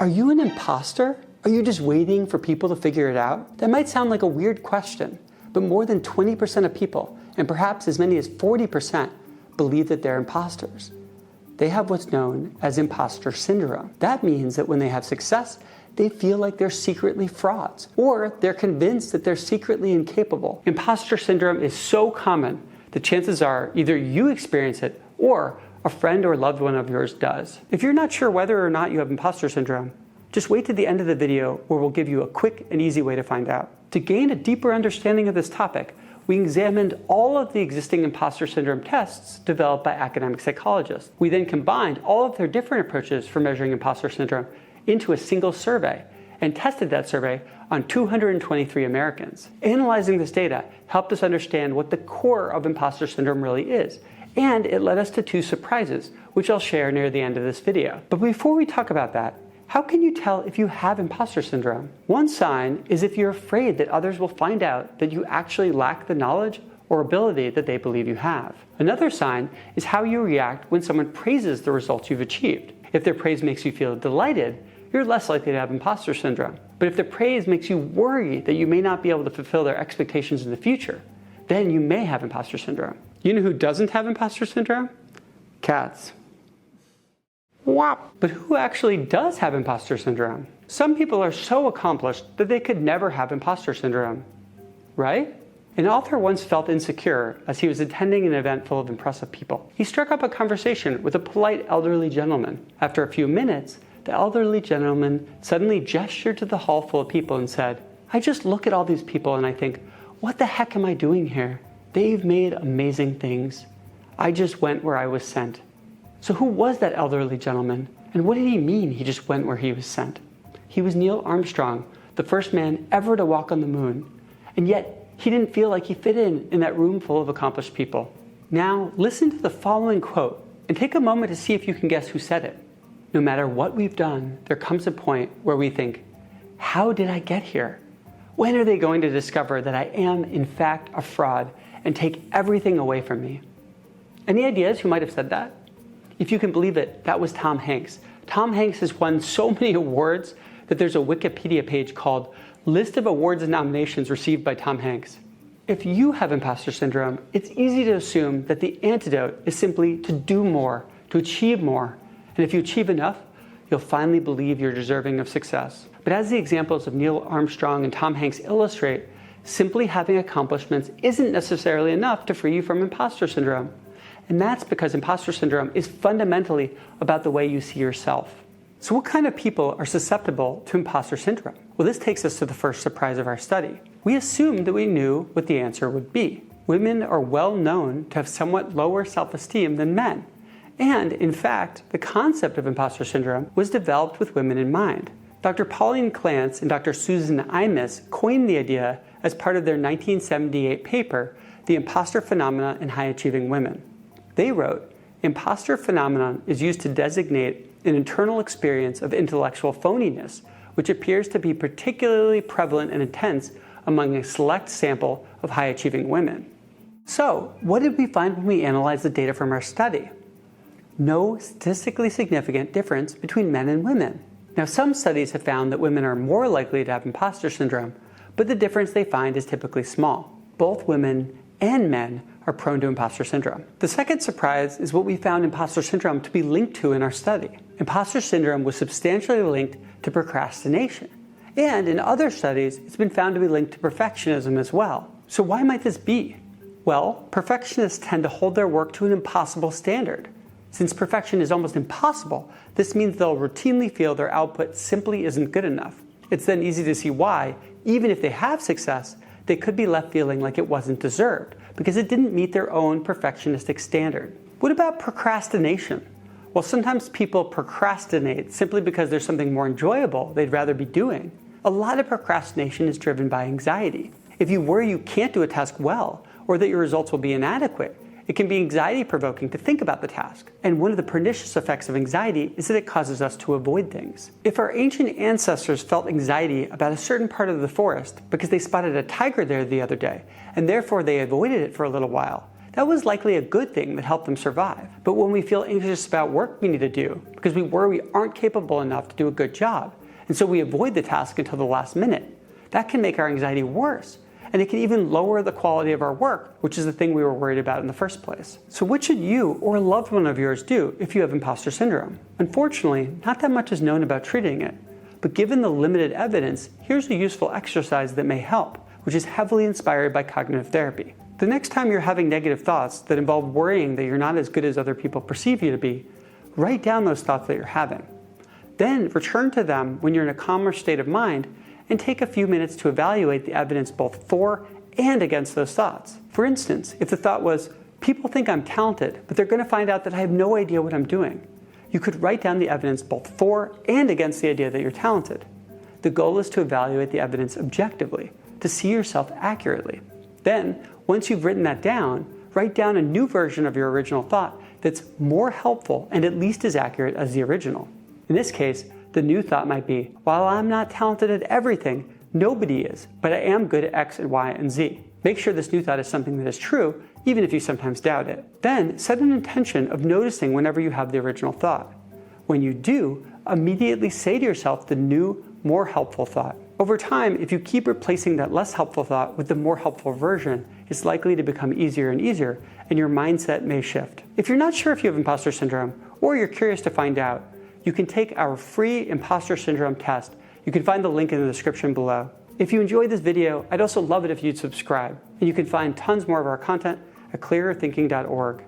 Are you an imposter? Are you just waiting for people to figure it out? That might sound like a weird question, but more than 20% of people, and perhaps as many as 40%, believe that they're imposters. They have what's known as imposter syndrome. That means that when they have success, they feel like they're secretly frauds, or they're convinced that they're secretly incapable. Imposter syndrome is so common that chances are either you experience it or a friend or loved one of yours does. If you're not sure whether or not you have imposter syndrome, just wait to the end of the video where we'll give you a quick and easy way to find out. To gain a deeper understanding of this topic, we examined all of the existing imposter syndrome tests developed by academic psychologists. We then combined all of their different approaches for measuring imposter syndrome into a single survey and tested that survey on 223 Americans. Analyzing this data helped us understand what the core of imposter syndrome really is, and it led us to two surprises, which I'll share near the end of this video. But before we talk about that, how can you tell if you have imposter syndrome? One sign is if you're afraid that others will find out that you actually lack the knowledge or ability that they believe you have. Another sign is how you react when someone praises the results you've achieved. If their praise makes you feel delighted, you're less likely to have imposter syndrome. But if the praise makes you worry that you may not be able to fulfill their expectations in the future, then you may have imposter syndrome. You know who doesn't have imposter syndrome? Cats. But who actually does have imposter syndrome? Some people are so accomplished that they could never have imposter syndrome, right? An author once felt insecure as he was attending an event full of impressive people. He struck up a conversation with a polite elderly gentleman. After a few minutes, the elderly gentleman suddenly gestured to the hall full of people and said, "I just look at all these people and I think, what the heck am I doing here? They've made amazing things. I just went where I was sent." So who was that elderly gentleman? And what did he mean he just went where he was sent? He was Neil Armstrong, the first man ever to walk on the moon. And yet, he didn't feel like he fit in that room full of accomplished people. Now, listen to the following quote and take a moment to see if you can guess who said it. No matter what we've done, there comes a point where we think, how did I get here? When are they going to discover that I am, in fact, a fraud and take everything away from me? Any ideas who might have said that? If you can believe it, that was Tom Hanks. Tom Hanks has won so many awards that there's a Wikipedia page called List of Awards and Nominations Received by Tom Hanks. If you have imposter syndrome, it's easy to assume that the antidote is simply to do more, to achieve more. And if you achieve enough, you'll finally believe you're deserving of success. But as the examples of Neil Armstrong and Tom Hanks illustrate, simply having accomplishments isn't necessarily enough to free you from imposter syndrome. And that's because imposter syndrome is fundamentally about the way you see yourself. So what kind of people are susceptible to imposter syndrome? Well, this takes us to the first surprise of our study. We assumed that we knew what the answer would be. Women are well known to have somewhat lower self-esteem than men. And in fact, the concept of imposter syndrome was developed with women in mind. Dr. Pauline Clance and Dr. Susan Imus coined the idea as part of their 1978 paper, The Imposter Phenomenon in High-Achieving Women. They wrote, imposter phenomenon is used to designate an internal experience of intellectual phoniness, which appears to be particularly prevalent and intense among a select sample of high-achieving women. So, what did we find when we analyzed the data from our study? No statistically significant difference between men and women. Now, some studies have found that women are more likely to have imposter syndrome, but the difference they find is typically small. Both women and men are prone to imposter syndrome. The second surprise is what we found imposter syndrome to be linked to in our study. Imposter syndrome was substantially linked to procrastination. And in other studies, it's been found to be linked to perfectionism as well. So why might this be? Well, perfectionists tend to hold their work to an impossible standard. Since perfection is almost impossible, this means they'll routinely feel their output simply isn't good enough. It's then easy to see why, even if they have success, they could be left feeling like it wasn't deserved because it didn't meet their own perfectionistic standard. What about procrastination? Well, sometimes people procrastinate simply because there's something more enjoyable they'd rather be doing. A lot of procrastination is driven by anxiety. If you worry you can't do a task well or that your results will be inadequate, it can be anxiety-provoking to think about the task. And one of the pernicious effects of anxiety is that it causes us to avoid things. If our ancient ancestors felt anxiety about a certain part of the forest because they spotted a tiger there the other day, and therefore they avoided it for a little while, that was likely a good thing that helped them survive. But when we feel anxious about work we need to do because we worry we aren't capable enough to do a good job, and so we avoid the task until the last minute, that can make our anxiety worse. And it can even lower the quality of our work, which is the thing we were worried about in the first place. So what should you or a loved one of yours do if you have imposter syndrome? Unfortunately, not that much is known about treating it. But given the limited evidence, here's a useful exercise that may help, which is heavily inspired by cognitive therapy. The next time you're having negative thoughts that involve worrying that you're not as good as other people perceive you to be, write down those thoughts that you're having. Then return to them when you're in a calmer state of mind and take a few minutes to evaluate the evidence both for and against those thoughts. For instance, if the thought was, people think I'm talented, but they're going to find out that I have no idea what I'm doing, you could write down the evidence both for and against the idea that you're talented. The goal is to evaluate the evidence objectively, to see yourself accurately. Then, once you've written that down, write down a new version of your original thought that's more helpful and at least as accurate as the original. In this case, the new thought might be, while I'm not talented at everything, nobody is, but I am good at X and Y and Z. Make sure this new thought is something that is true, even if you sometimes doubt it. Then set an intention of noticing whenever you have the original thought. When you do, immediately say to yourself the new, more helpful thought. Over time, if you keep replacing that less helpful thought with the more helpful version, it's likely to become easier and easier, and your mindset may shift. If you're not sure if you have imposter syndrome, or you're curious to find out, you can take our free Impostor Syndrome Test. You can find the link in the description below. If you enjoyed this video, I'd also love it if you'd subscribe. And you can find tons more of our content at clearerthinking.org.